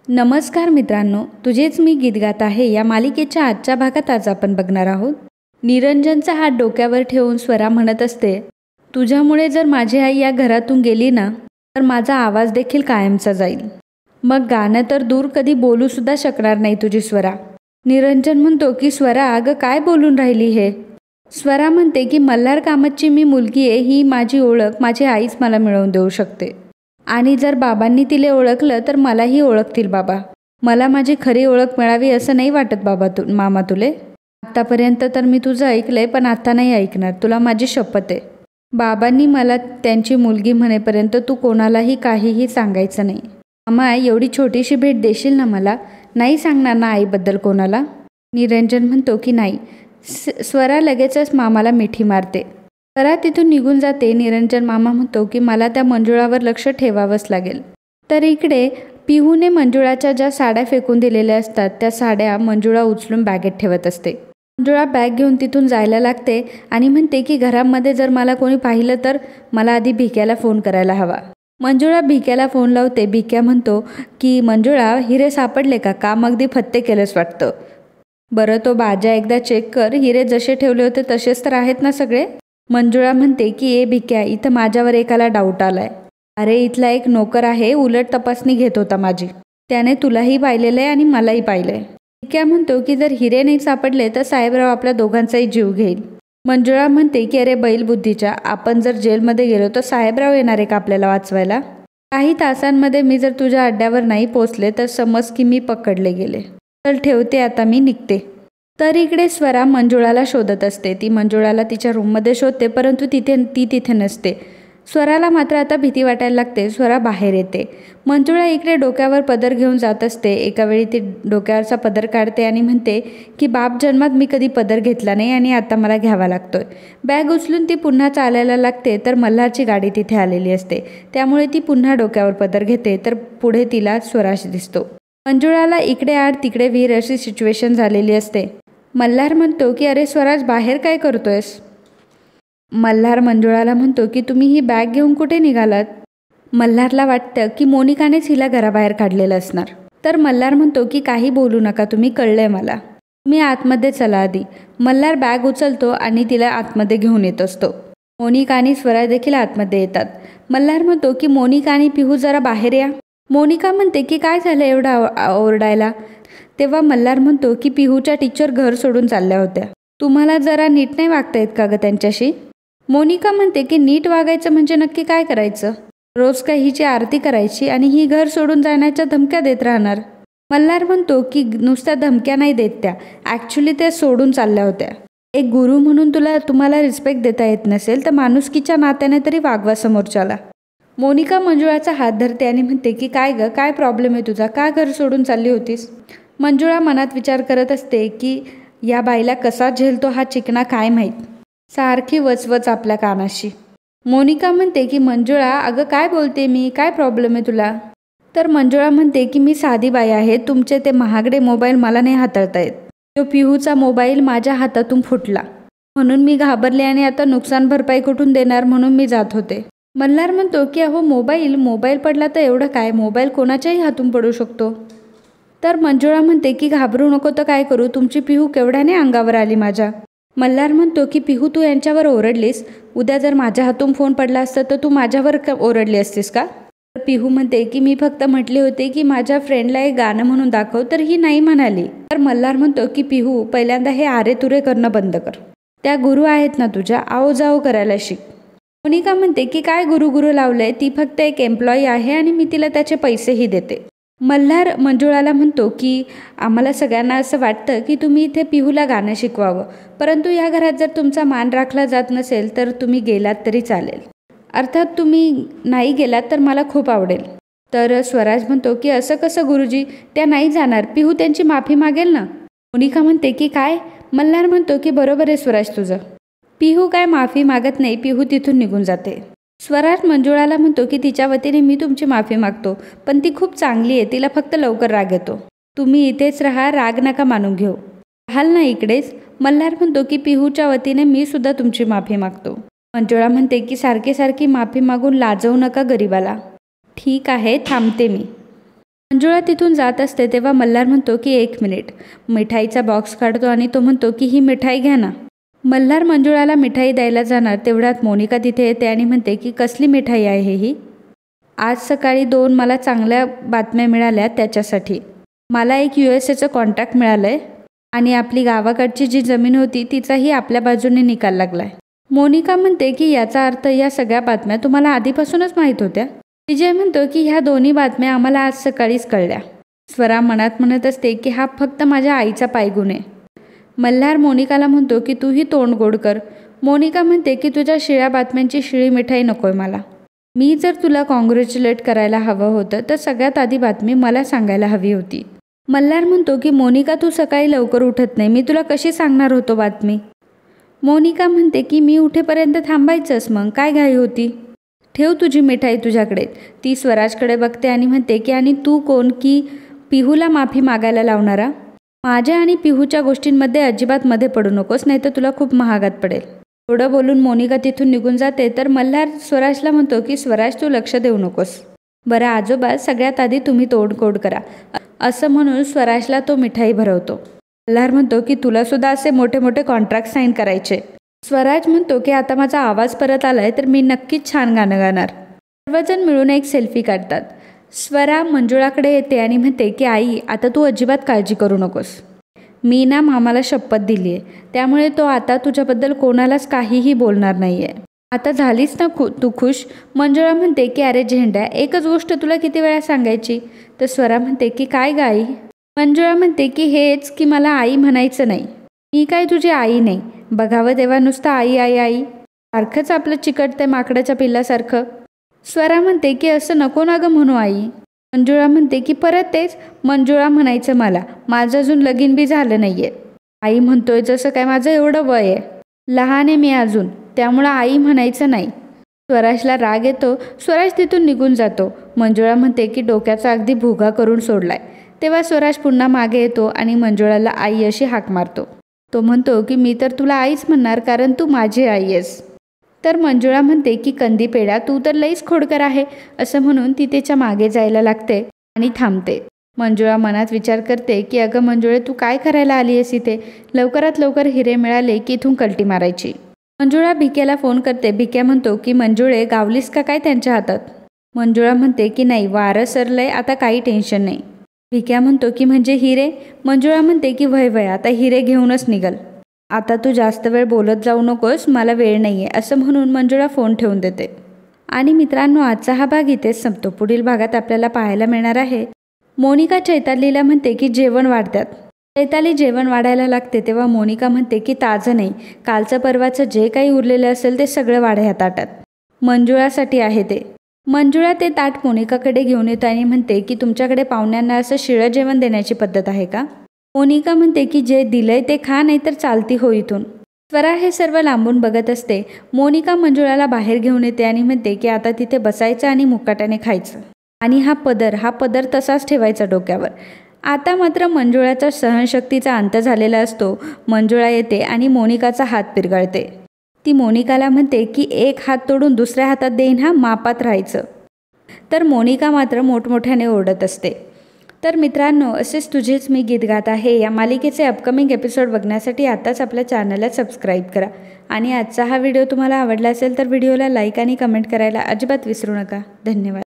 नमस्कार मित्रांनो, तुझेच मी गीत गात आहे या मालिकेच्या आजच्या भागात आज आपण बघणार आहोत. निरंजनचा हात डोक्यावर ठेवून स्वरा म्हणत असते, तुझ्यामुळे जर माझी आई या घरातून गेली ना तर माझा आवाज देखील कायमचा जाईल. मग गाणं तर दूर, कधी बोलू सुद्धा शकणार नाही तुझी स्वरा. निरंजन म्हणतो की स्वरा, अगं काय बोलून राहिली हे. स्वरा म्हणते की मल्हार कामतची मी मुलगी आहे, ही माझी ओळख माझी आईच मला मिळवून देऊ शकते. आणि जर बाबांनी तिले ओळखलं तर मलाही ओळखतील बाबा. मला माझी खरी ओळख मिळावी असं नाही वाटत बाबा मामा तुले. आत्तापर्यंत तर मी तुझं ऐकलंय, पण आता नाही ऐकणार, तुला माझी शपथ आहे. बाबांनी मला त्यांची मुलगी म्हणेपर्यंत तू कोणालाही काहीही सांगायचं नाही. मामा, एवढी छोटीशी भेट देशील ना मला? नाही सांगणार ना आईबद्दल कोणाला? निरंजन म्हणतो की नाही. स्वरा लगेचच मामाला मिठी मारते. स्वरा तिथून निघून जाते. निरंजन मामा म्हणतो की मला त्या मंजुळावर लक्ष ठेवावंच लागेल. तर इकडे पिहूने मंजुळाच्या ज्या साड्या फेकून दिलेल्या असतात त्या साड्या मंजुळा उचलून बॅगेत ठेवत असते. मंजुळा बॅग घेऊन तिथून जायला लागते आणि म्हणते की घरामध्ये जर मला कोणी पाहिलं तर मला आधी भिक्याला फोन करायला हवा. मंजुळा भिक्याला फोन लावते. भिक्या म्हणतो की मंजुळा, हिरे सापडले का? काम अगदी फत्ते केलंच वाटतं. बरं, तो बाजा एकदा चेक कर, हिरे जसे ठेवले होते तसेच तर आहेत ना सगळे? मंजुळा म्हणते की ए भिक्या, इथं माझ्यावर एकाला डाऊट आलाय. अरे, इथला एक नोकर आहे, उलट तपासणी घेत होता माझी. त्याने तुलाही पाहिलेलं आहे आणि मलाही पाहिलंय. भिक्या म्हणतो की जर हिरे नाही सापडले तर साहेबराव आपल्या दोघांचाही जीव घेईल. मंजुळा म्हणते की अरे बैलबुद्धीच्या, आपण जर जेलमध्ये गेलो तर साहेबराव येणार आहे का आपल्याला वाचवायला? काही तासांमध्ये मी जर तुझ्या अड्ड्यावर नाही पोचले तर समज की मी पकडले गेले. चल ठेवते आता, मी निघते. तर इकडे स्वरा मंजुळाला शोधत असते. ती मंजुळाला तिच्या रूममध्ये शोधते, परंतु ती तिथे नसते. स्वराला मात्र आता भीती वाटायला लागते. स्वरा बाहेर येते. मंजुळा इकडे डोक्यावर पदर घेऊन जात असते. एका वेळी ती डोक्यावरचा पदर काढते आणि म्हणते की बाप जन्मात मी कधी पदर घेतला नाही आणि आता मला घ्यावा लागतोय. बॅग उचलून ती पुन्हा चालायला लागते तर मल्हारची गाडी तिथे आलेली असते. त्यामुळे ती पुन्हा डोक्यावर पदर घेते तर पुढे तिला स्वराश दिसतो. मंजुळाला इकडे आड तिकडे विहीर अशी सिच्युएशन झालेली असते. मल्हार म्हणतो की अरे स्वराज, बाहेर काय करतोयस? मल्हार मंजुळाला म्हणतो की तुम्ही ही बॅग घेऊन कुठे निघालात? मल्हारला वाटतं की मोनिकानेच हिला घराबाहेर काढलेलं असणार. तर मल्हार म्हणतो की काही बोलू नका तुम्ही, कळलंय मला, तुम्ही आतमध्ये चला आधी. मल्हार बॅग उचलतो आणि तिला आतमध्ये घेऊन येत असतो. मोनिका आणि स्वराज देखील आतमध्ये येतात. मल्हार म्हणतो की मोनिका आणि पिहू जरा बाहेर या. मोनिका म्हणते की काय झालं एवढा ओरडायला? तेव्हा मल्हार म्हणतो की पिहूच्या टीचर घर सोडून चालल्या होत्या. तुम्हाला जरा नीट नाही वागता येत का ग त्यांच्याशी? मोनिका म्हणते की नीट वागायचं म्हणजे नक्की काय करायचं? रोज काय हिची आरती करायची आणि ही घर सोडून जाण्याच्या धमक्या देत राहणार? मल्हार म्हणतो की नुसत्या धमक्या नाही देत त्या, ॲक्च्युली त्या सोडून चालल्या होत्या. एक गुरु म्हणून तुम्हाला रिस्पेक्ट देता येत नसेल तर माणुसकीच्या नात्याने तरी वागवा समोरच्याला. मोनिका मंजुळाचा हात धरते आणि म्हणते की काय ग, काय प्रॉब्लेम आहे तुझा? का घर सोडून चालली होतीस? मंजुळा मनात विचार करत असते की या बाईला कसा झेलतो हा चिकना काय माहीत, सारखी वचवच आपल्या कानाशी. मोनिका म्हणते की मंजुळा, अगं काय बोलते मी, काय प्रॉब्लेम आहे तुला? तर मंजुळा म्हणते की मी साधी बाई आहे, तुमचे ते महागडे मोबाईल मला नाही हाताळता येत. तो पिहूचा मोबाईल माझ्या हातातून फुटला म्हणून मी घाबरले आणि आता नुकसान भरपाई कुठून देणार म्हणून मी जात होते. मल्हार म्हणतो की अहो मोबाईल पडला तर एवढं काय, मोबाईल कोणाच्याही हातून पडू शकतो. तर मंजुळा म्हणते की घाबरू नको तर काय करू, तुमची पिहू केवढ्याने अंगावर आली माझ्या. मल्हार म्हणतो की पिहू, तू यांच्यावर ओरडलीस, उद्या जर माझ्या हातून फोन पडला असता तर तू माझ्यावर ओरडली असतीस का? तर पिहू म्हणते की मी फक्त म्हटले होते की माझ्या फ्रेंडला एक गाणं म्हणून दाखव, तर ही नाही म्हणाली. तर मल्हार म्हणतो की पिहू, पहिल्यांदा हे आरे तुरे करणं बंद कर. त्या गुरु आहेत ना तुझ्या, आओ जाओ करायला शिक. मोनिका म्हणते की काय गुरु लावलंय, ती फक्त एक एम्प्लॉई आहे आणि मी तिला त्याचे पैसेही देते. मल्हार मंजुळाला म्हणतो की आम्हाला सगळ्यांना असं वाटतं की तुम्ही इथे पिहूला गाणं शिकवावं, परंतु या घरात जर तुमचा मान राखला जात नसेल तर तुम्ही गेलात तरी चालेल. अर्थात तुम्ही नाही गेलात तर मला खूप आवडेल. तर स्वराज म्हणतो की असं कसं गुरुजी, त्या नाही जाणार, पिहू त्यांची माफी मागेल ना? मोनिका म्हणते की काय? मल्हार म्हणतो की बरोबर आहे स्वराज तुझं, पिहू काय माफी मागत नाही, पिहू तिथून निघून जाते. स्वराज मंजुळाला म्हणतो की तिच्या वतीने मी तुमची माफी मागतो, पण ती खूप चांगली आहे, तिला फक्त लवकर राग येतो. तुम्ही इथेच राहा, राग नका मानून घेऊ, राहाल ना इकडेच? मल्हार म्हणतो की पिहूच्या वतीने मी सुद्धा तुमची माफी मागतो. मंजुळा म्हणते की सारखी माफी मागून लाजवू नका गरीबाला. ठीक आहे, थांबते मी. मंजुळा तिथून जात असते तेव्हा मल्हार म्हणतो की 1 मिनिट. मिठाईचा बॉक्स काढतो आणि तो म्हणतो की ही मिठाई घ्या ना. मल्हार मंजुळाला मिठाई द्यायला जाणार तेवढ्यात मोनिका तिथे येते आणि म्हणते की कसली मिठाई आहे ही. आज सकाळी 2 मला चांगल्या बातम्या मिळाल्या त्याच्यासाठी. मला एक USAचं कॉन्ट्रॅक्ट मिळालं आहे आणि आपली गावाकडची जी जमीन होती तिचाही आपल्या बाजूने निकाल लागला आहे. मोनिका म्हणते की याचा अर्थ या सगळ्या बातम्या तुम्हाला आधीपासूनच माहीत होत्या. विजय म्हणतो की ह्या दोन्ही बातम्या आम्हाला आज सकाळीच कळल्या. स्वरा मनात म्हणत असते की हा फक्त माझ्या आईचा पायगुण आहे. मल्हार मोनिकाला म्हणतो की तूही तोंड गोड कर. मोनिका म्हणते की तुझ्या शिळ्या बातम्यांची शिळी मिठाई नकोय मला. मी जर तुला कॉंग्रॅच्युलेट करायला हवं होतं तर सगळ्यात आधी बातमी मला सांगायला हवी होती. मल्हार म्हणतो की मोनिका तू सकाळी लवकर उठत नाही, मी तुला कशी सांगणार होतो बातमी. मोनिका म्हणते की मी उठेपर्यंत थांबायचंच, मग काय घाई होती. ठेव तुझी मिठाई तुझ्याकडे. ती स्वराजकडे बघते आणि म्हणते की आणि तू कोण की पिहूला माफी मागायला लावणारा. माझ्या आणि पिहूच्या गोष्टींमध्ये अजिबात मध्ये पडू नकोस, नाही तर तुला खूप महागात पडेल. थोडं बोलून मोनिका तिथून निघून जाते तर मल्हार स्वराजला म्हणतो की स्वराज तू लक्ष देऊ नकोस. बरं आजोबा सगळ्यात आधी तुम्ही तोडकोड करा, असं म्हणून स्वराजला तो मिठाई भरवतो. मल्हार म्हणतो की तुला सुद्धा असे मोठे मोठे कॉन्ट्रॅक्ट साईन करायचे. स्वराज म्हणतो की आता माझा आवाज परत आलाय तर मी नक्कीच छान गाणं गाणार. सर्वजण मिळून एक सेल्फी काढतात. स्वरा मंजुळाकडे येते आणि म्हणते की आई आता तू अजिबात काळजी करू नकोस. मी ना मामाला शपथ दिली आहे, त्यामुळे तो आता तुझ्याबद्दल कोणालाच काहीही बोलणार नाही आहे. आता झालीस ना तू खुश. मंजुळा म्हणते की अरे झेंड्या, एकच गोष्ट तुला किती वेळा सांगायची. तर स्वरा म्हणते की काय ग आई. मंजुळा म्हणते की हेच की मला आई म्हणायचं नाही. मी काय तुझी आई नाही. बघावं तेव्हा नुसतं आई आई आई सारखंच आपलं चिकटते माकडाच्या पिल्लासारखं. स्वरा म्हणते की असं नको ना गं म्हणू आई. मंजुळा म्हणते की परत तेच मंजुळा म्हणायचं मला, माझं अजून लगीन बी झालं नाही आहे. आई म्हणतोय जसं काय माझं एवढं वय आहे, लहान आहे मी अजून, त्यामुळं आई म्हणायचं नाही. स्वराजला राग येतो. स्वराज तिथून निघून जातो. मंजुळा म्हणते की डोक्याचा अगदी भुगा करून सोडलाय. तेव्हा स्वराज पुन्हा मागे येतो आणि मंजुळाला आई अशी हाक मारतो. तो म्हणतो की मी तर तुला आईच म्हणणार कारण तू माझी आई आहेस. तर मंजुळा म्हणते की कंदी पेढा तू तर लईच खोडकर आहे, असं म्हणून ती तिच्या मागे जायला लागते आणि थांबते. मंजुळा मनात विचार करते की अगं मंजुळे तू काय करायला आली आहेस इथे. लवकरात लवकर हिरे मिळाले की इथून कल्टी मारायची. मंजुळा भिक्याला फोन करते. भिक्या म्हणतो की मंजुळे गावलीस का काय त्यांच्या हातात. मंजुळा म्हणते की नाही वारं सरलंय, आता काही टेन्शन नाही. भिक्या म्हणतो की म्हणजे हिरे. मंजुळा म्हणते की वय वय आता हिरे घेऊनच निघल. आता तू जास्त वेळ बोलत जाऊ नकोस, मला वेळ नाही आहे, असं म्हणून मंजुळा फोन ठेवून देते. आणि मित्रांनो आजचा हा भाग इथेच संपतो. पुढील भागात आपल्याला पाहायला मिळणार आहे मोनिका चैतालीला म्हणते की जेवण वाढतात. चैताली जेवण वाढायला लागते तेव्हा मोनिका म्हणते की ताजं नाही, कालचं परवाचं जे काही उरलेलं असेल ते सगळं वाढ ह्या ताटात, मंजुळासाठी आहे ते. मंजुळा ते ताट मोनिकाकडे घेऊन येते आणि म्हणते की तुमच्याकडे पाहुण्यांना असं शिळं जेवण देण्याची पद्धत आहे का. मोनिका म्हणते की जे दिलंय ते खा, नाही तर चालती हो इथून. स्वरा हे सर्व लांबून बघत असते. मोनिका मंजुळाला बाहेर घेऊन येते आणि म्हणते की आता तिथे बसायचं आणि मुकाट्याने खायचं आणि हा पदर तसाच ठेवायचा डोक्यावर. आता मात्र मंजुळाचा सहनशक्तीचा अंत झालेला असतो. मंजुळा येते आणि मोनिकाचा हात पिरगळते. ती मोनिकाला म्हणते की एक हात तोडून दुसऱ्या हातात देईन, हा मापात राहायचं. तर मोनिका मात्र मोठमोठ्याने ओरडत असते. तर मित्रांनो असेच तुझेच मी गीत गात आहे या मालिकेचे अपकमिंग एपिसोड बघण्यासाठी आताच आपल्या चॅनलला सबस्क्राईब करा. आणि आजचा हा व्हिडिओ तुम्हाला आवडला असेल तर व्हिडिओला लाईक आणि कमेंट करायला अजिबात विसरू नका. धन्यवाद.